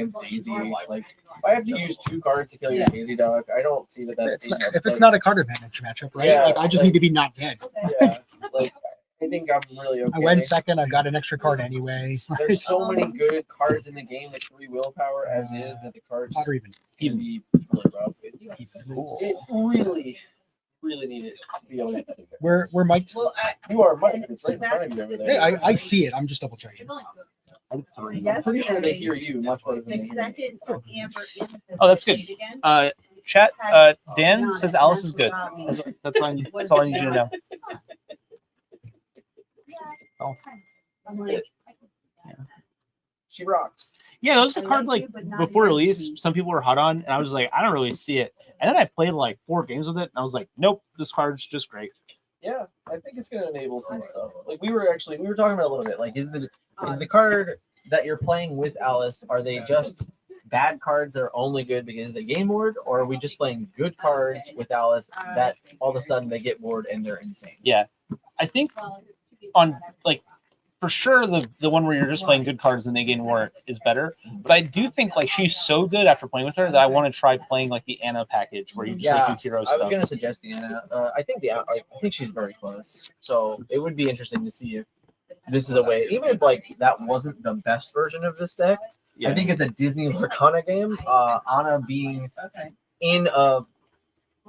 against Daisy. Like, if I have to use 2 cards to kill your Daisy dog, I don't see that. If it's not a card advantage matchup, right? Yeah, like I just need to be not dead. Yeah, like I think I'm really okay. I went second. I've got an extra card anyway. There's so many good cards in the game with 3 willpower as is that the cards can be really rough. It really needed to be able to. We're mic'd. Well, you are mic'd. It's right in front of you over there. Hey, I see it. I'm just double checking. I'm pretty sure they hear you much better than they hear me. Oh, that's good. Chat. Dan says Alice is good. That's all. That's all I need you to know. Oh. Yeah. She rocks. Yeah, that was a card like before release. Some people were hot on, and I was like, I don't really see it. And then I played like 4 games with it, and I was like, nope, this card's just great. Yeah, I think it's gonna enable some stuff. Like we were talking about a little bit. Like, is the card that you're playing with Alice? Are they just bad cards that are only good because of the game board, or are we just playing good cards with Alice that all of a sudden they get bored and they're insane? Yeah, I think on like for sure the one where you're just playing good cards and they gain more is better. But I do think like she's so good after playing with her that I want to try playing like the Anna package where you just like do hero stuff. I was gonna suggest the Anna. I think she's very close. So it would be interesting to see if this is a way, even if like that wasn't the best version of this deck. Yeah. I think it's a Disney Lorcana game. Anna being in a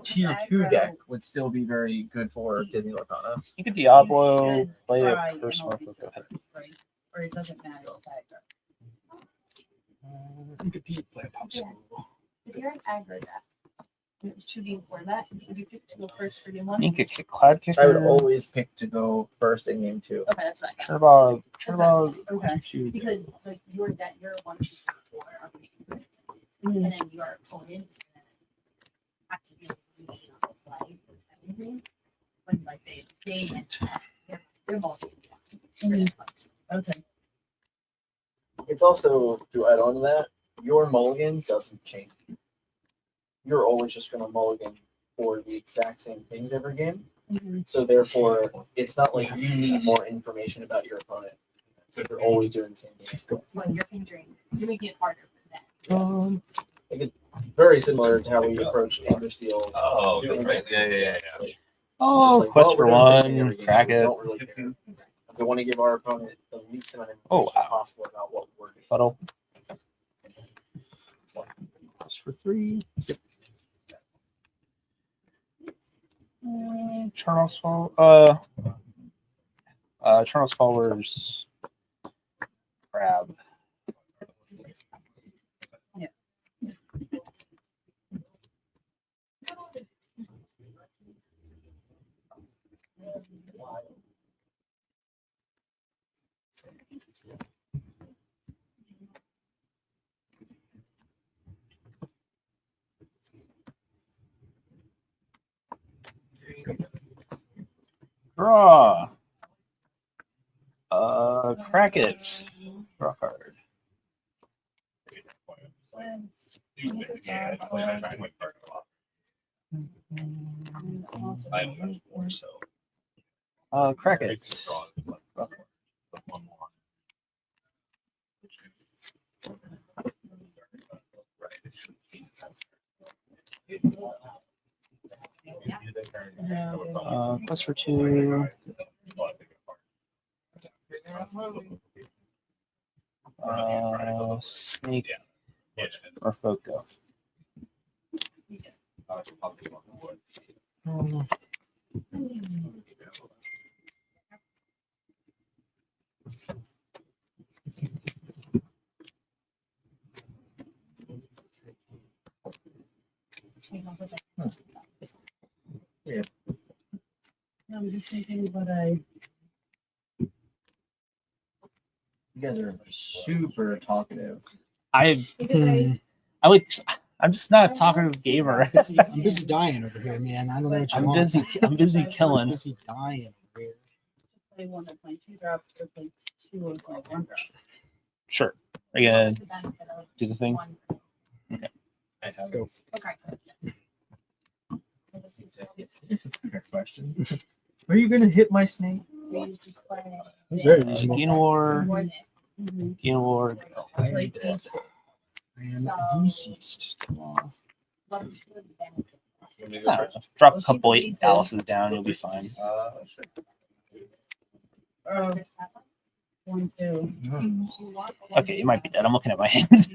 tier 2 deck would still be very good for Disney Lorcana. You could Diablo, play it first month. Go ahead. Or it doesn't matter. You could play a popsicle. If you're an aggro deck, it was 2D format. Would you pick to go first for game 1? You could kick Cloud Kicker. I would always pick to go first in game 2. Okay, that's right. Chernobog. Okay. Because like your 1, 2, 3, 4 are pretty good. And then your opponent have to be on the fly for everything. When like they they're multi. Okay. It's also, to add on to that, your mulligan doesn't change. You're always just going to mulligan for the exact same things every game. So therefore, it's not like you need more information about your opponent. So you're always doing the same thing. When you're injuring, you're making it harder for them. Very similar to how we approach Amber Steel. Oh, right. Yeah. Oh, like, quest for we're gonna take every one, game. crack We it. don't really care. We want to give our opponent the least amount of Oh, information wow. possible about what we're doing. Fuddle. Quest for 3. Charles Fall. Charles Fowler's Crab. Draw. Crack it. Draw card. Crack it. Quest for 2. Snake or Foco. Yeah. I'm just thinking what You guys are super talkative. I'm just not a talkative gamer. I'm busy dying over here, man. I don't know what you want. I'm busy killing. I'm busy dying over here. play 1 or play 2 drops or play 2 or play 1 drop. Sure. Are you gonna do the thing? Okay. Go. Okay. It's a fair question. Are you gonna hit my snake? Very reasonable. Gain War. Gain War. Play 2. And deceased. I don't know. Drop a couple Alice's down, you'll be fine. One, two. Okay, you might be dead. I'm looking at my hands.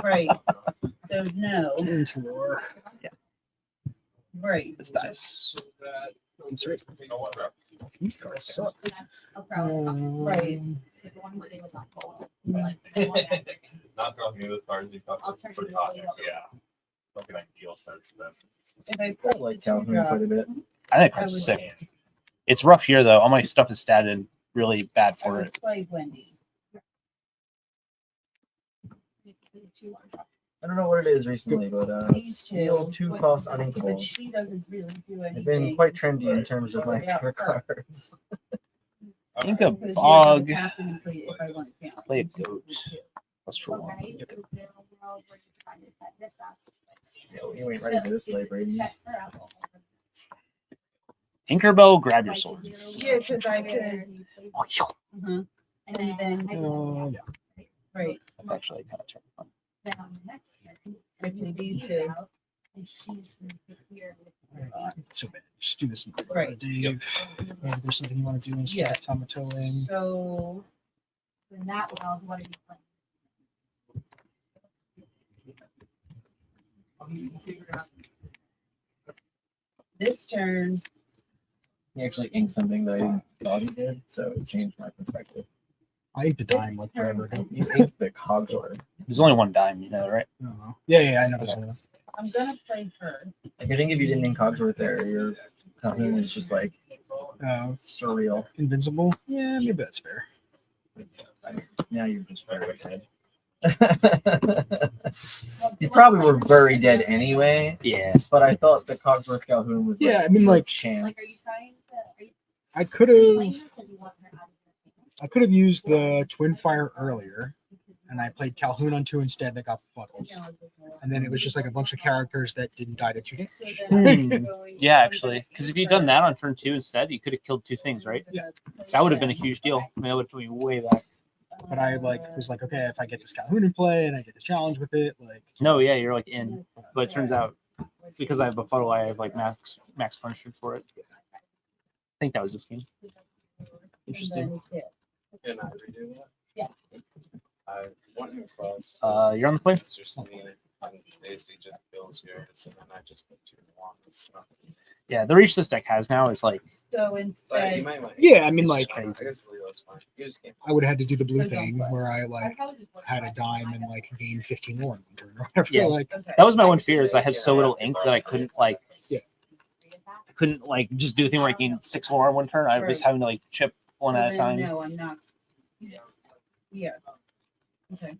Right. So no. Into war. Right. This dies. That's right. These cards suck. Right. Not drawing new cards. These cards are pretty hot. Yeah. Looking at deal sense then. If I I put like the two Calhoun quite a drop, bit. I think I it's would sick. It's rough here though. All my stuff is statted really bad I for would it. play Wendy. I don't know what it is recently, but These seal two. 2-cost But uninkables she doesn't really do anything. have been quite trendy in terms of my favorite cards. Think a Because she bog. doesn't have to be played if I want to count. Play a goat. Plus for one. Yo, you ain't ready for this play, Brady. Tinkerbell, grab your swords. Yeah, because I could. Oh, yo. Uh-huh. And then, Yeah. right. That's actually kind of terrifying. I play these two. So bad. Just do this in the Right. Dave. Maybe there's something you want to do instead Yeah. of Tamatoing. So Then that was what are you playing? this turn, He actually inked something that I thought he did, so it changed my perspective. I ate the dime like forever ago. You inked the Cogsworth. There's only one dime, you know, right? I don't know. Yeah, I know. There's another. I'm gonna play her. Like, I think if you didn't ink Cogsworth there, your Calhoun is just like surreal. Invincible? Yeah, maybe that's fair. Now you're just very dead. You probably were very dead anyway, Yeah. but I thought the Cogsworth Calhoun was Yeah, like, I mean, like, chance. Like, are you trying to? Are you I could have playing her because you want her out of your used the Twin Fire earlier, and I played Calhoun on 2 instead that got befuddled. And then it was just like a bunch of characters that didn't die to 2 damage. Yeah, actually. Because if you'd done that on turn 2 instead, you could have killed 2 things, right? Yeah. That would have been a huge deal. I mean, that would have put me way back. But I was like, okay, if I get this Calhoun in play and I get the challenge with it, like No, yeah, you're like in. But it turns out, because I have befuddle, I have like max punishment for it. I think that was this game. Interesting. Can I redo that? Yeah. I want to cross. You're on the play? It's just me and AC just kills yours, and then I just put 2 wands. Yeah, the reach this deck has now is like, So But you instead, might want. Yeah, I mean, like- I guess Leo's fine. You just can't. I would have had to do the blue thing where I like had a dime and like gained 15 more in one turn or whatever. Yeah. Like, okay. that was my one fear is I had so little ink that I couldn't like, Yeah. I couldn't like just do a thing where I gained 6 more in one turn. I was Right. having to like chip one So at a then, time. No, I'm not. Yeah. Okay.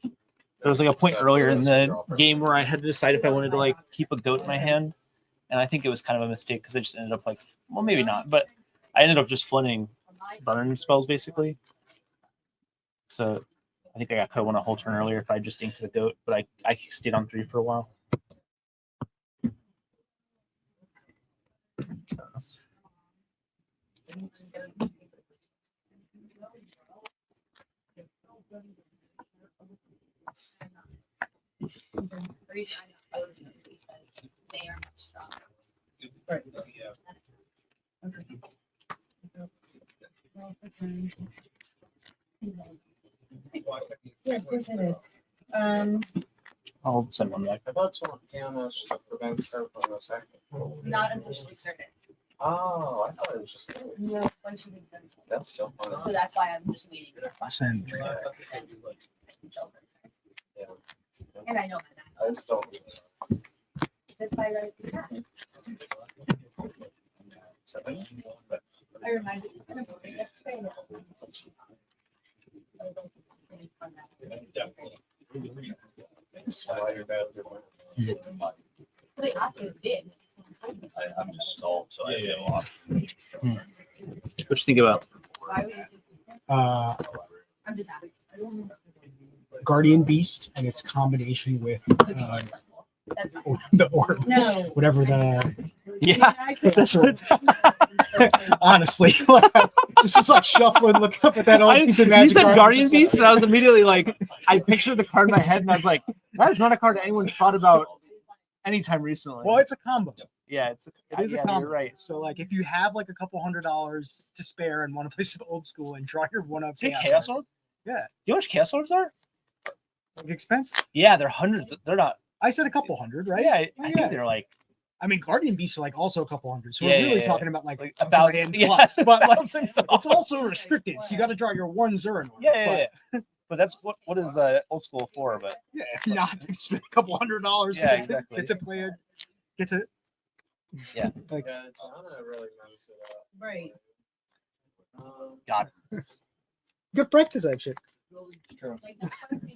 There was like a point earlier in the game where I had to decide if I wanted to like keep a goat in my hand, and I think it was kind of a mistake because I just ended up like, well, maybe not, but I ended up just flinting burn spells basically. So I think I could have won a whole turn earlier if I just inked the goat, but I stayed on 3 for a while. They are much stronger. Right. Yeah, of course I did. I'll send one back. I thought someone damage prevents her from a second. Not officially started. Oh, I thought it was just. No, when she didn't. That's so So funny. that's why I'm just waiting. I send 3 back. Yeah. And I know that. I just don't. That's why I I reminded you. Why you're bad with your They actually did. I'm just stalled, so I get off. What you think about? Why would you think that? I'm just happy. Guardian Beast and its combination with That's fine. the orb, No. whatever the Yeah, that's what. Honestly, just was like shuffling, look up at that old piece of You Magic. said card, Guardian just like- Beast, and I was immediately like, I pictured the card in my head, and I was like, that is not a card anyone's thought about anytime recently. Well, it's a combo. Yeah, it's It is yeah, a combo. You're right. So, like, if you have like a couple $100 to spare and want to play some old school and draw your one-up Is it chaos, Chaos card, Orb? Yeah. Do you know what Chaos Orbs are? like, expensive. Yeah, they're hundreds. They're not. I said a couple hundred, right? Yeah, I Yeah. think they're like I mean, Guardian Beasts are like also a couple hundred. So Yeah, we're really yeah, talking about like about $1,000 yeah, plus, but like $1,000. it's also restricted. So you got to draw your one Zurin. Yeah. But that's what is old school for? But Yeah, not to spend a couple $100 Yeah, to exactly. get to play it. Get to Yeah. Like, Yeah, Tana really messed it up. Right. God. good practice that shit. True.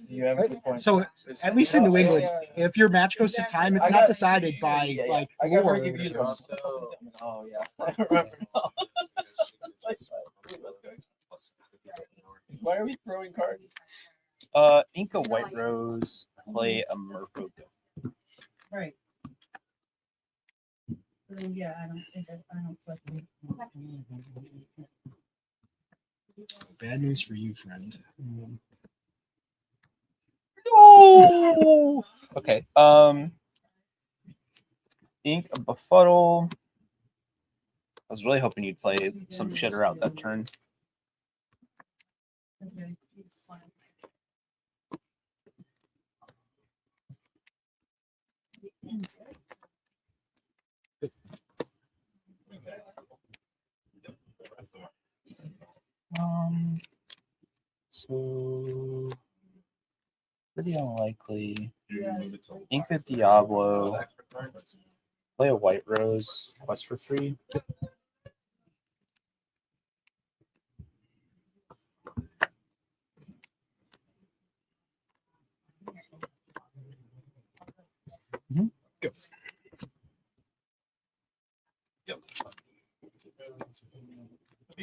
You have a good point. So at least in New England, if your match goes to time, it's not decided by like I got lore. very confused also. Oh yeah, I remember. Why are we throwing cards? Inca White Rose play a Merfolk. Right. So, yeah, I don't think I don't fucking. Bad news for you, friend. No. Okay. Ink a Befuddle. I was really hoping you'd play some shitter out that turn. Okay. So pretty unlikely. Ink a Diablo. Play a White Rose. Quest for 3. Go.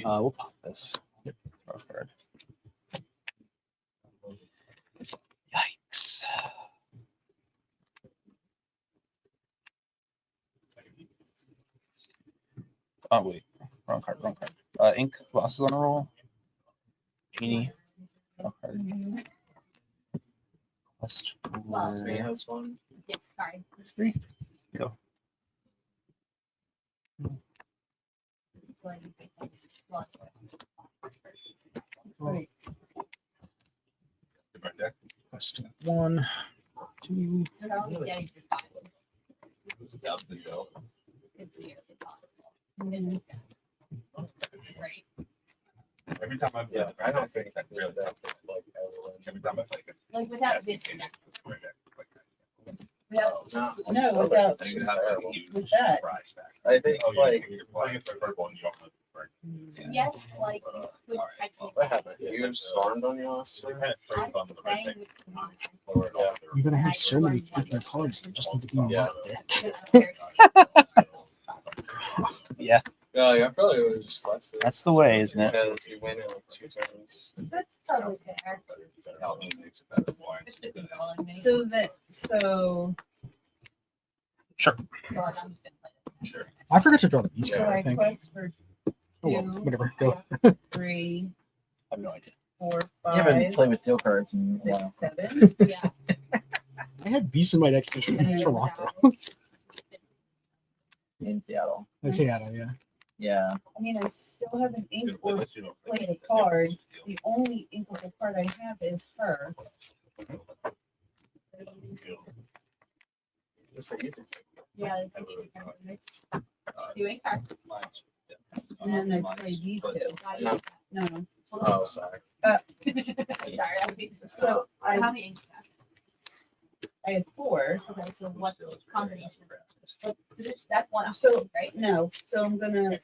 We'll pop this. Draw a card. Yikes. Oh wait, wrong card. Ink losses on a roll. Genie. Draw a card. Quest Three for has one. Yeah, sorry. 3. Go. Right. Quest 1, 2. Every time I've Yeah, I don't think that's really that. Like, every time I play it. Like without this, No, without I think with that. I think Oh, like you're playing it for purple and you don't have to. yes, like with what happened? You stormed on your last So turn? you had it for fun, but I think I'm gonna have so many freaking cards that just need to be in Yeah. my deck. Yeah, Yeah, I probably would have just quested. that's the way, isn't it? Because you win in like 2 turns. That's probably fair. So that Sure. So I'm just gonna play this. I forgot to draw the beast so card, I I think. quest for Oh, well, 2, whatever. Go. 3, I have no idea. 4, You haven't 5, played with steel cards in a 6, while. 7. Yeah. I had beasts in my deck in Toronto. In Seattle. I Seattle, yeah. Yeah. I mean, I still have an ink or played a card. The only inkable card I have is her. It's so easy. Yeah. It's an easy card for me. Doing cards. And then I play these two. No. No. Oh, sorry. Sorry, I'm being. So How I many inks? I have 4. Okay, so what combination? That's one. So right? no. So I'm gonna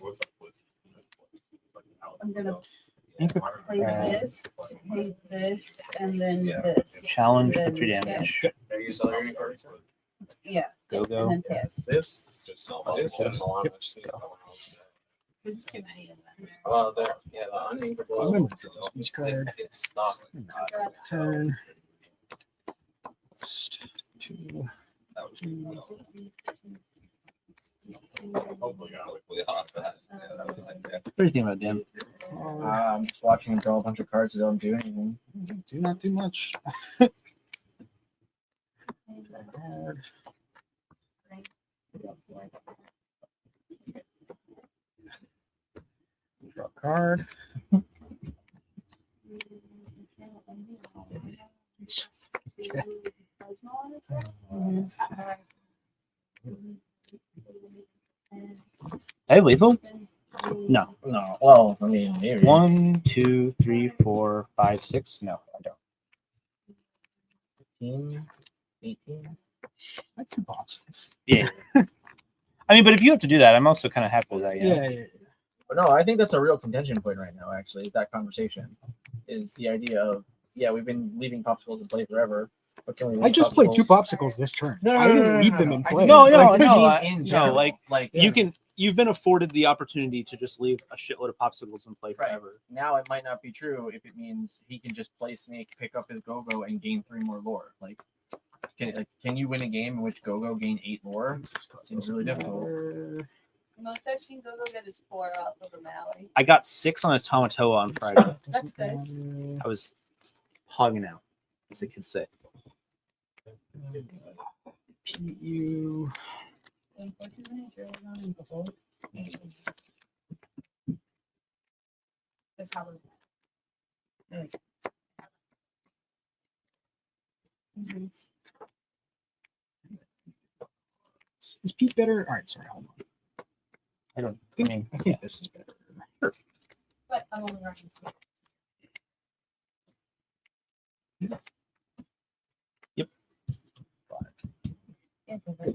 play this, play this, and then this. Challenge Then for 3 damage. Are you selling your cards? Yeah. Go And go. then pass. This? This is a lot of shit. There's too many of them. Well, there, yeah, the I uninkable. remember to draw this beast card. It's not. Turn. Quest 2. Hopefully, off that. Yeah, that would be like that. What do you think about Dan? I'm just watching him draw a bunch of cards that don't do anything. Do not do much. Card. Draw a card. I have lethal? No. No, well, I mean, maybe. 1, 2, 3, 4, 5, 6. No, I don't. 15, 18. Like 2 popsicles. Yeah. I mean, but if you have to do that, I'm also kind of happy with that. You know? Yeah. But no, I think that's a real contention point right now, actually, is that conversation. Is the idea of, yeah, we've been leaving popsicles in play forever, but can we leave I just played 2 popsicles? popsicles this turn. No, I didn't leave them in I play. No, mean, no, like, the no, game I- in no, general. like, yeah. You've been afforded the opportunity to just leave a shitload of popsicles in play Right. forever. Now it might not be true if it means he can just play Snake, pick up his Go-Go, and gain 3 more lore. Like, can you win a game in which Go-Go gain 8 lore? Seems really difficult. The most I've seen Gogo get is 4 off of O'Malley. I got 6 on a Tamatoa on Friday. That's good. I was hogging out, as the kids say. PU. That's how we- Mhm. Is Pete better? All right, sorry, hold on. I don't. I I think, mean, I think this is better. But I'm only running 2. Yeah, but we're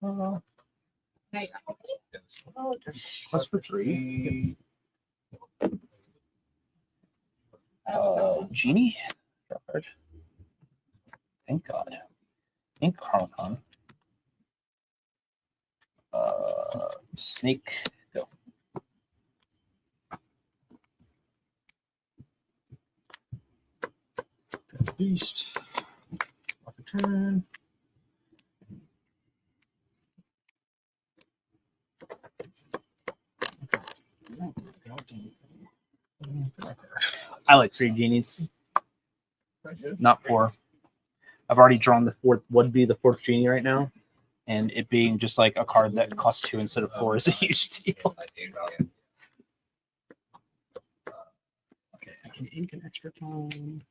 equal. Hey, oh, plus for 3. oh, Genie. Draw card. Thank God. Ink Harlequin. Snake. Go. Beast. Off a turn. I like 3 genies, not 4. I've already drawn the 4th. Would be the 4th genie right now, and it being just like a card that costs 2 instead of 4 is a huge deal. Okay, I can ink an extra time.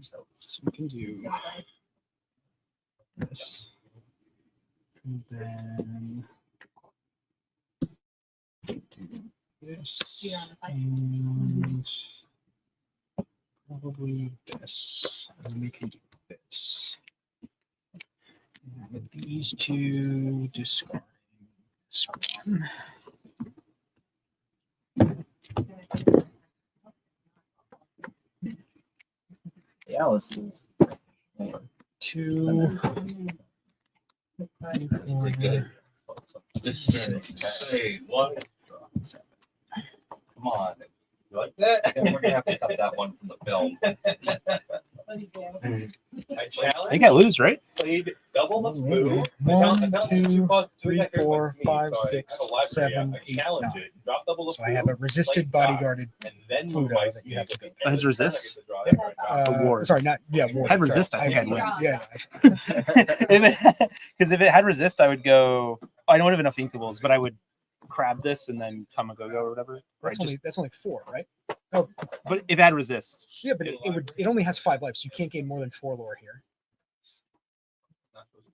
So we can do this. And then do this. Yeah, I- And probably this. And then we can do this. And with these 2, discarding this one. Yeah, let's see. 2, 6. Hey, what? Come on. You like that? We're gonna have to cut that one from the film. I I think I lose, right? played double the food. 1, 2, 3, 4, 5, 6, 7, 8, 9. So I have a resisted bodyguarded Pluto that you have to go. Oh, his resist? Ward. Sorry, not ward. Had sorry. resist, I think I'd win. Yeah. Because if it had resist, I would go. I don't have enough inkables, but I would grab this and then come a go or whatever. Right? That's only 4, right? But if it had resist, Yeah, but it only has 5 lives, so you can't gain more than 4 lore here.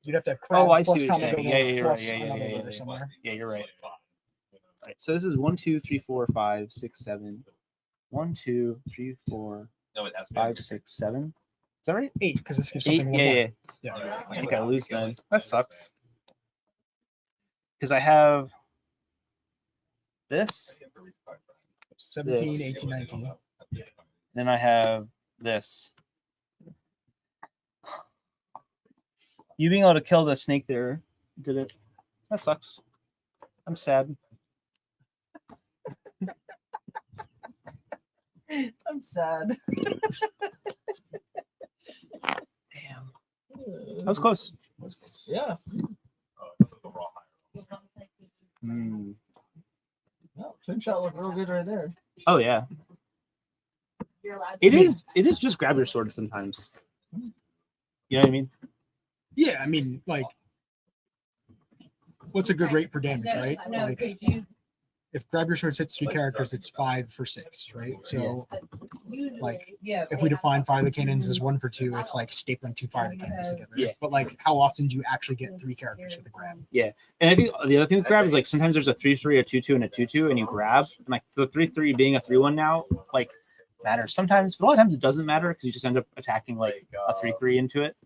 You'd have to have crab I see plus what you're Tamago saying. Yeah, you're right. plus Yeah, another yeah, lure yeah. somewhere. Yeah, you're right. Right. So this is 1, 2, 3, 4, 5, 6, 7. 1, 2, 3, 4, No, it has 5, 6, 7. Is that right? 8, because this gives 8. something Yeah, one yeah. more. Yeah. I think I lose then. That sucks. Because I have this, 17, This. 18, 19. then I have this. You being able to kill the snake there did it. That sucks. I'm sad. I'm sad. Damn. That was close. Yeah. Mm. No, twin shot looked real good right there. Oh yeah, You're allowed it to. is. It is just grab your sword sometimes. You know what I mean? Yeah, I mean, like, what's a good rate for damage, No, right? no, Like, 'cause you if grab your sword hits 3 characters, it's 5 for 6, right? So, usually, like, yeah. if we define fire cannons as 1 for 2, it's like stapling 2 fire cannons together. Yeah. But like, how often do you actually get 3 characters with a grab? And I think the other thing with grab is like sometimes there's a 3/3, a 2/2, and a 2/2, and you grab, and like the 3/3 being a 3/1 now, like matters sometimes, but a lot of times it doesn't matter because you just end up attacking like a 3/3 into it,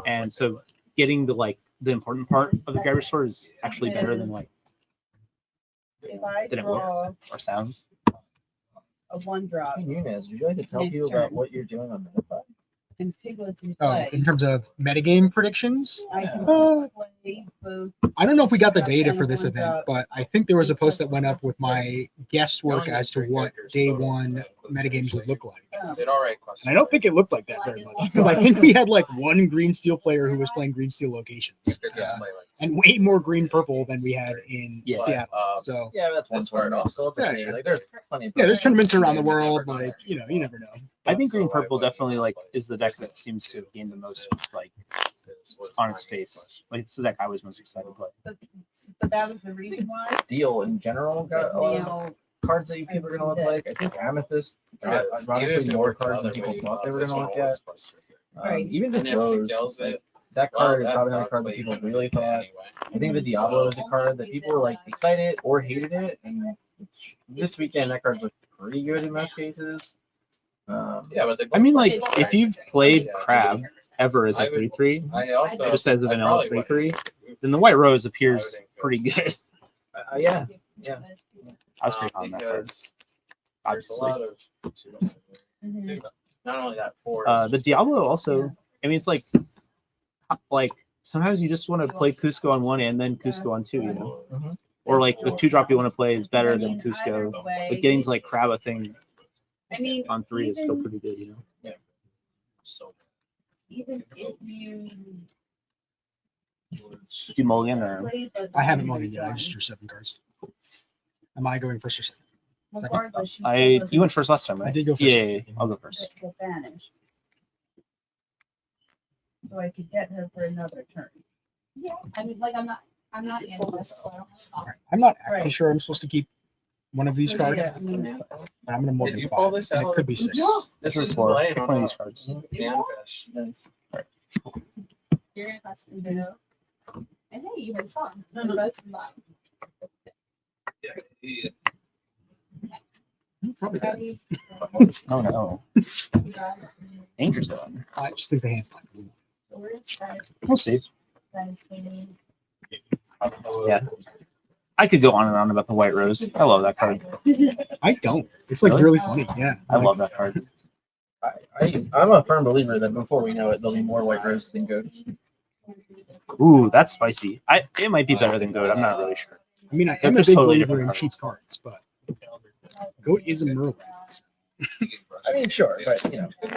and so getting the important part of the grabber sword is actually better than like If I Did it work? draw or sounds. a 1-drop Hey, Nunez, would you like to tell people about what you're doing on Metagame? and Piglet's in Oh, play, in terms of metagame predictions, I can uh, play both. I don't know if we got the data for this event, but I think there was a post that went up with my guesswork as to what day 1 metagames would look like. Did all right. And I don't think it looked like that very much because I think we had like 1 green steel player who was playing green steel locations and way more green purple than we had in Yeah. Seattle. So Yeah, that's one That's smart. tournament. Still up to Yeah, see. yeah. Like, there's plenty of yeah, there's tournaments. tournaments around the world, like you never know. I think green purple definitely like is the deck that seems to gain the most like on its face. Like it's the deck I was most excited to play. But that was the reason why. Deal in general got a lot of Now, cards that you people are gonna look like. I think Amethyst got Yes, ironically even if more it cards than worked people the other thought way, they were gonna look at. Right. Even just And if it Rose, kills like, it, that well, card is that's probably not a not card what that you people can really do thought. anyway. I think the Diablo is a card that people were like excited or hated it, and this weekend that card was pretty good in most cases. Yeah, but I mean, like if you've played Crab ever as a 3/3, I also just as a I vanilla probably 3/3, then the White Rose appears pretty good. Yeah, I was pretty on that card. because there's a Obviously, lot of mhm. not only that four. the Diablo also. I mean, it's like sometimes you just want to play Cusco on 1 and then Cusco on 2, you know, Mhm. or like the 2-drop you want to play is better than Either Cusco. way, But getting to like Crab a thing I mean, on 3 is still even- pretty good, you know. So even if you Do mulligan or play the I haven't loaded yet. I just drew 7 cards. Am I going first or second? regardless, she I still you went first last time, I right? did go first. Yeah, I'll go first. doesn't vanish. So I could get her for another turn. Yeah, I mean, like, I'm not analyst, so I don't know. I'm not actually Right. sure I'm supposed to keep one of these So, cards, yeah, I mean, but I'm going to more Did than you pull 5. this And it out? could be 6. This is is for playing pick on one of a- these cards. Manfish. nice. You're gonna pass the video. And hey, you heard song. The rest of that. Probably that. Ready? Oh no, You got it. danger zone. I just think the hand's like. Sword, that, We'll see. that, thing. Yeah. I could go on and on about the White Rose. I love that card. I don't. It's like Really? really funny. Yeah. I Like, love that card. I'm a firm believer that before we know it, there'll be more White Roses than goats. Ooh, that's spicy. It might be better than Goat. I'm not really sure. I mean, I They're am a just big totally believer in different cheap cards. cards, but Goat is a Merlin. I mean, sure, but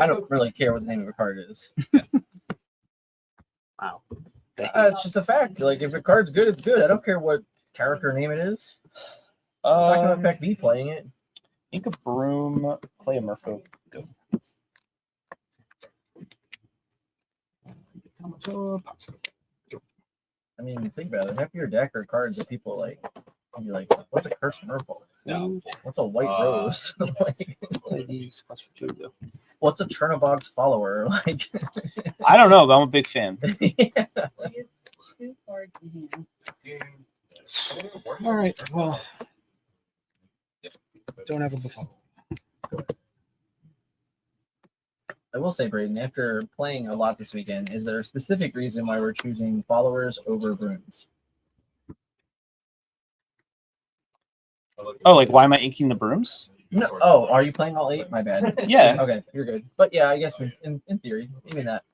I don't really care what the name of a card is. Wow. It's just a fact. Like, if a card's good, it's good. I don't care what character name it is. It's not gonna affect me playing it. Ink a Broom, play a Merfolk. Go. I mean, think about it. Half your deck are cards that people like. And you're like, what's a cursed Merfolk? No. What's a White Rose? Like, Play these. Plus for 2, go. what's a Chernobog's follower? Like, I don't know, but I'm a big fan. You have 2 cards in hand. All right. Well, don't have a befuddle. I will say, Braden, after playing a lot this weekend, is there a specific reason why we're choosing followers over brooms? Oh, like why am I inking the brooms? No. Oh, are you playing all 8? My bad. Yeah. Okay, you're good. But yeah, I guess in theory, even that.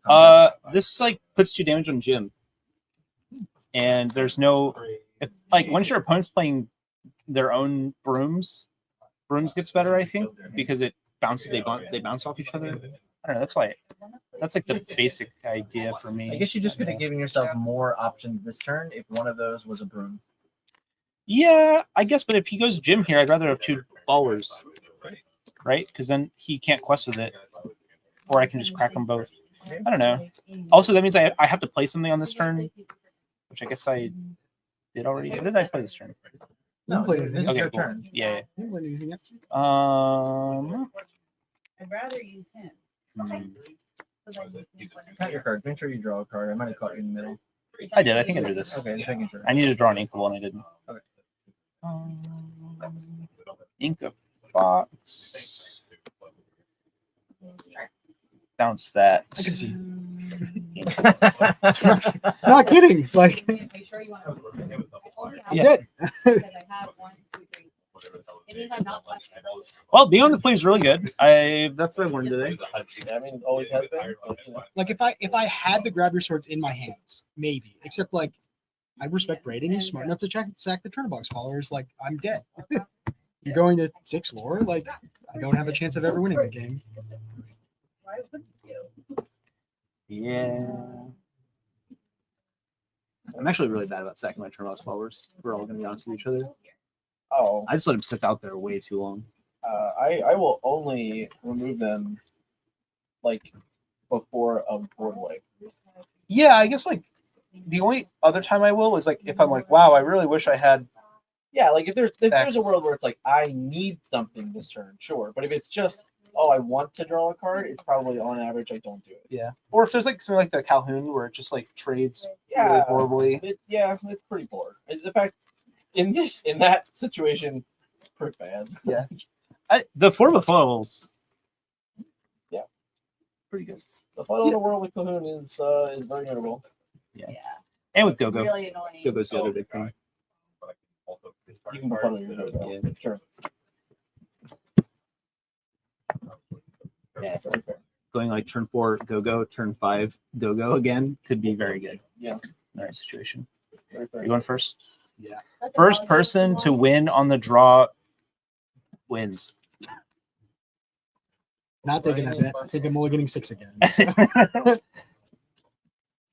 This like puts 2 damage on Jim, and there's no once your opponent's playing their own brooms gets better. I think because it bounces, they bounce off each other. I don't know. That's why. That's like the basic idea for me. I guess you just could have given yourself more options this turn if one of those was a broom. Yeah, I guess. But if he goes Jim here, I'd rather have 2 followers, right? Because then he can't quest with it, or I can just crack them both. I don't know. Also, that means I have to play something on this turn, which I guess I did already. What did I play this turn? No, this is Okay, your cool. turn. Yeah. You haven't played anything yet. I'd rather use him. Count your cards. Make sure you draw a card. I might have caught you in the middle. I did. I think I did this. Okay, just making sure. I needed to draw an ink one. I didn't. Okay. Ink of box. Bounce that. I can see. Not Not kidding. Like, Make sure you want to. I'm Yeah. dead. Because I have 1, 2, 3. It means I'm not touching it. Well, being on the play is really good. That's what I learned today. I mean, it always has been. But, you know. Like if I had the grab your swords in my hands, maybe. Except like, I respect Braden. He's smart enough to sack the turn box followers. Like I'm dead. You're going to 6 lore. Like I don't have a chance of ever winning the game. Why wouldn't you? Yeah. I'm actually really bad about sacking my turn box followers. We're all going to be honest with each other. Oh, I just let him sit out there way too long. I will only remove them like before a board wipe. Yeah, I guess like the only other time I will is like if I'm like, wow, I really wish I had. Yeah, like if there's a Facts. world where it's like I need something this turn, sure. But if it's just I want to draw a card, it's probably on average I don't do it. Yeah. Or if there's like something like the Calhoun where it just like trades really Yeah, horribly. it's pretty poor. The fact in that situation, pretty bad. Yeah. The form of foils. Yeah. Pretty good. The final of the world with Cahoon is very notable. Yeah. Yeah. And with It's Go-Go. really annoying. Go-Go's the other big thing. You can follow your Yeah. Sure. Yeah. Very fair. Going like turn 4, Go-Go, turn 5, Go-Go again could be very good. Yeah. In that situation. Very fair. You going first? Yeah. First person to win on the draw wins. Not taking that bet. I think I'm only getting 6 again.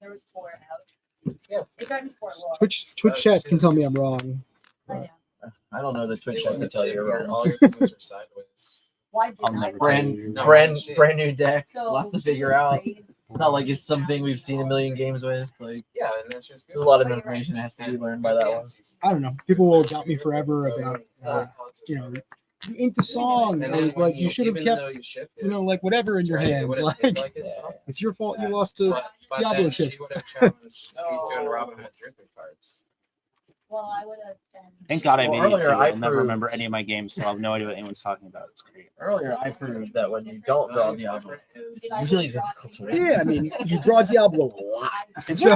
There was 4 out. Yeah. It got me 4 more. Twitch chat can tell me I'm wrong. I know. I don't know the Twitch I can tell you. You're wrong. All your things are sideways. Why did I'll I? never Brand No, brand shit. brand new deck. So, Lots to figure out. It's not like it's something we've seen a million games with. Like Yeah, and that's just there's a lot of information that has to be learned by that one. I don't know. People will doubt me forever about, you know, you inked the song. And Or, then like you should have kept, you know, like whatever in your hand. Like it's your fault you lost to Diablo she shift. would have challenged. He's doing Robin Hood drinking cards. Well, I would have been. Thank God I Well, made it. earlier I I'll never proved- remember any of my games, so I have no idea what anyone's talking about. It's great. Earlier, I proved that when you don't draw Diablo, it's usually difficult to win. Yeah, I mean, you draw Diablo a lot. So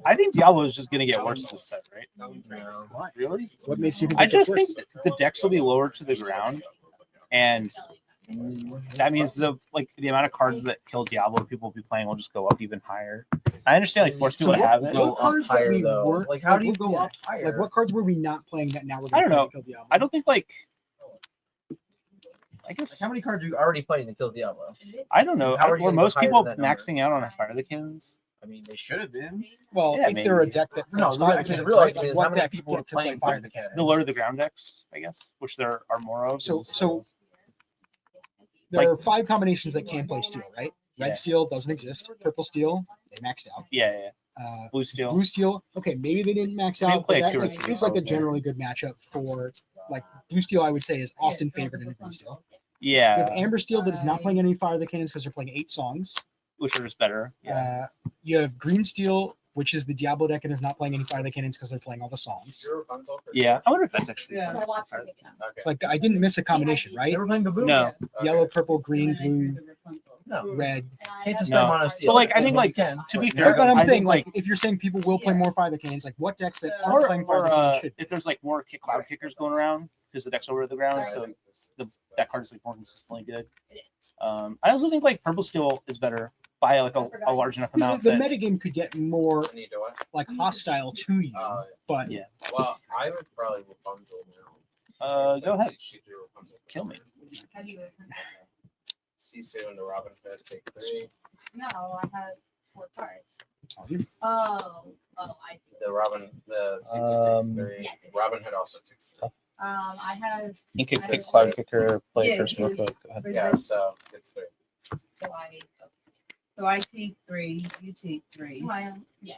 I think Diablo is just going to get worse this set, right? Why? Really? What makes you think? I it gets just think worse? the decks will be lower to the ground, and that means the amount of cards that kill Diablo people will be playing will just go up even higher. I understand like force people to have it. Go What cards up that higher we though. weren't- Like how do you like, go yeah. up higher? Like what cards were we not playing that now we're I don't going know. to kill Diablo? I don't think like. I Like, guess how many cards are you already playing to kill Diablo? I don't know. How are you Were gonna go most higher people than that number? maxing out on a Fire the Cannons? I mean, they should have been. Well, Yeah, if they're a maybe. deck that No, plays the Fire the real Cannons, argument right? is What how many decks people get are to play playing Fire the Cannons? The lower the ground decks, I guess, which there are more of. So Like- there are 5 combinations that can play steel, right? Red Yeah. steel doesn't exist. Purple steel, they maxed out. yeah. Blue Steel. Blue steel, okay, maybe they didn't max They out, play but that two or like, three is like a probably. generally good matchup for like blue steel. I would say is often favored in green steel. You Yeah, have amber steel that is not playing any Fire the Cannons because they're playing 8 songs. which are just better. Yeah. You have green steel, which is the Diablo deck and is not playing any Fire the Cannons because they're playing all the songs. Yeah. I wonder if that's actually. Yeah. I watched her pick it up. It's like I didn't miss a combination, right? Never playing Baboon? No. Yellow, purple, green, blue, No. red. Can't just No. play mono steel. But like, I think mean, like you can. to be But fair, But I'm I saying think like if you're saying people will play more Fire the Cannons, like what decks that aren't playing Fire or the Cannons should? if there's like more cloud kickers going around because the deck's over the ground, so that card is like more consistently good. I also think like purple steel is better by like a large enough The, amount. the that, metagame could get more I need to what? like hostile to you, but Yeah. Well, I would probably Rapunzel now. go ahead, She drew Rapunzel. kill me. See soon to Robin Hood, take 3. No, I had 4 cards. Oh, I see. The Robin, the CP takes 3. Yeah. Robin Hood also takes 3. I had. Ink kick, I kick, was- cloud kicker, play Yeah, curse yeah. Go ahead. Yeah, so it's 3. So I. So I take 3, you take 3, Yeah.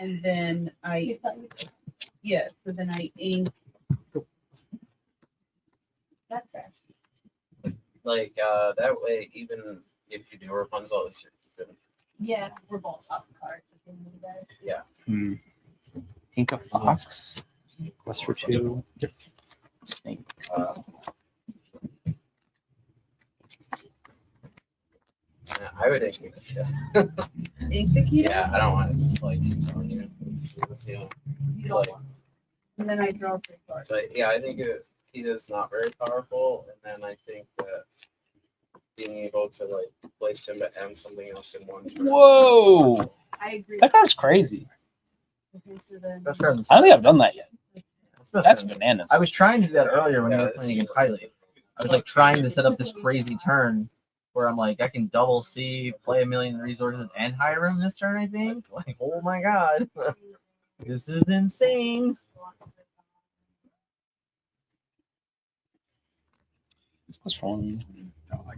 and then I so then I ink. That's fair. Like, that way, even if you do Rapunzel, at least you're keeping. Yeah, we're both top cards. Ink a fox. Quest for 2. Snake. Yeah, I would ink it. Ink the key. Yeah, I don't want to just like keep telling you. Like, And then I draw 3 cards. but yeah, I think he is not very powerful, and then I think that being able to like play Simba and something else in one turn. Whoa! I agree. That card's crazy. Okay, so then. Best card in the I don't think I've done that yet. best That's card in the- bananas. I was trying to do that earlier when you Yeah, were playing against Kylie. I was like trying to set up this crazy turn where I'm like, I can double C, play a million resources, and Hiram this turn, I think. Like, oh my god. This is insane. What's wrong? Oh, I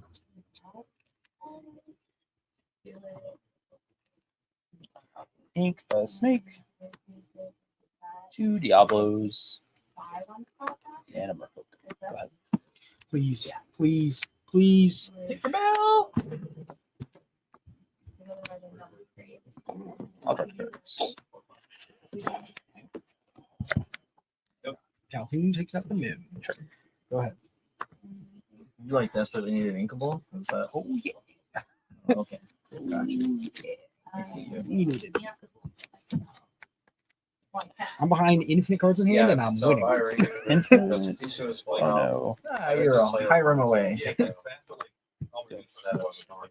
Ink a snake. 2 Diablos. And a merfolk. Go ahead. please, please, please. Take your bell. I'll draw 2 cards. Calhoun takes out the moon. Sure. Go ahead. You like desperately need an inkable? But, Oh yeah. okay. Gotcha. I see you. We need it. I'm behind infinite cards in hand, Yeah, and I'm so winning. if I were you, Infinite. Tisu is Oh playing. no. Ah, you're a Hiram away. Instead of Storm.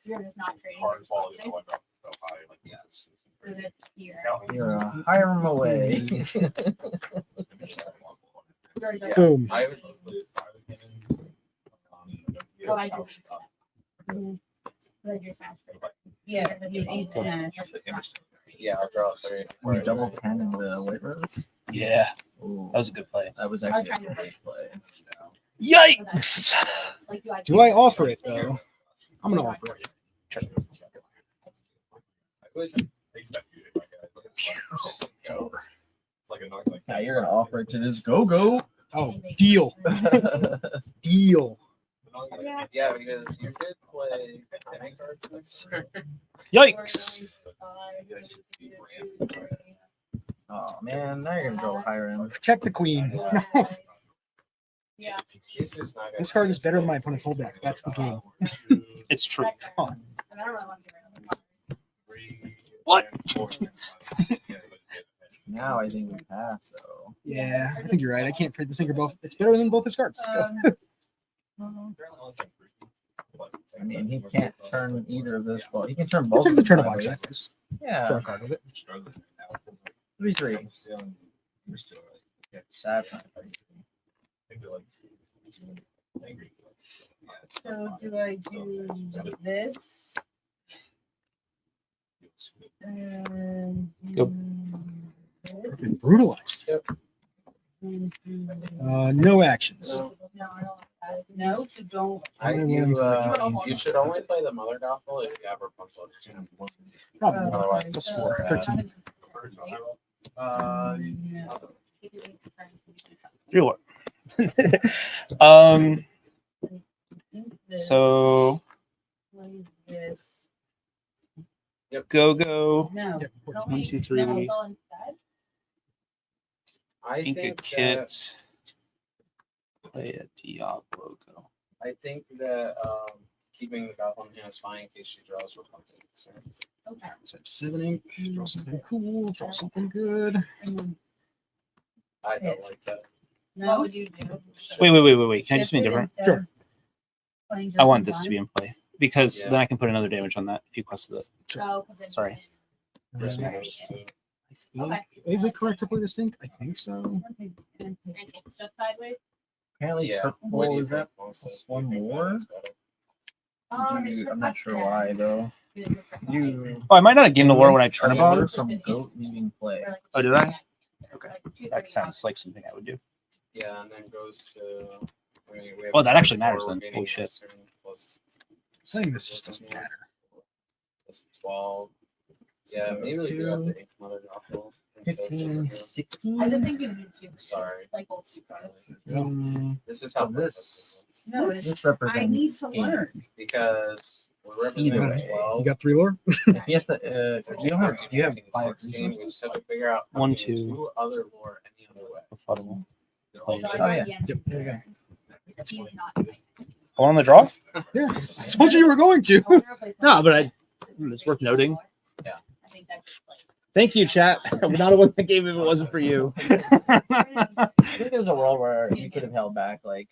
You're just not trading. So that's here. You're a Hiram away. Yeah. Boom. I would. Oh, I do. Like your smash. Yeah, you ink smash. Yeah, I'll draw 3. We double pen in the white rose. Yeah, Ooh, that was a good play. that was actually a great play. Yikes! Like, Do I offer it though? I'm gonna offer it. Yeah, you're gonna offer it to this go-go. Oh, deal, deal. Yeah, because you did play any cards this turn. Yikes! Oh man, now you're gonna draw Hiram. Protect the queen. No, Yeah. Cece's not gonna- this card is better than my opponent's whole deck. That's the dream. It's true. Oh, And I don't really want to get rid of the card. What? Now I think we pass though. yeah, I think you're right. I can't trade this thing for both. It's better than both his cards. I mean, he can't turn either of those. Well, he can turn We'll both. take the of them turn box sideways. sideways. Draw Yeah, a card with it. 3-3. That's not very So do I do this? And Yep. this? Been brutalized. No actions. No, I don't like that. No, so don't. You should only play the Mother Gothel if you have Rapunzel. Probably. Otherwise, Plus it's 4. 13. No. 3-1. Ink this, So play this. go. No. Yep, 14. 1, 2, 3. Go instead. I Ink a think that, kit. Play a Diablo. Go. I think that keeping the Gotham hand is fine in case she draws Rapunzel. So, Okay. So I have 7 ink. Draw something cool. Draw something good. I don't like that. What No. would you do? Wait. Can I just be different? Sure. I want this to be in play because Yeah. then I can put another damage on that if you quested it. Oh, 'cause then- Sorry. There's Uh, matters too. Okay. Is it correct to play this thing? I think so. And it's just sideways. Apparently, Yeah. purple What do you is that think, also? plus one more? It's I'm not sure why though. You Oh, I might not have gained the lore when I turn about it. from goat leaving play. Oh, did I? Okay. That sounds like something I would do. Yeah, and then goes to. I mean, we have Oh, that actually matters four then. remaining Holy shit. Western plus Saying this just doesn't matter. plus 12. Yeah, maybe we do have the ink mother drop roll. instead of 15, Overkill. 16. I just think you need to. Sorry. Like both super cards. This is how So this this- No, it's, This I represents need to game. learn. because we're Either representing way. 12. You got 3 lore? If yes, you don't have. You have 14, 5 16. We resources? just have to figure out how One, to do two. 2 other lore any other way. Befuddle. Play. Oh, yeah. Yep, there you go. He's not. I want on the draw? Yeah. I told you you were going to. No, but it's worth noting. Yeah. I think that's just like. Thank you, chat. I would not have won the game if it wasn't for you. I think there was a world where you could have held back like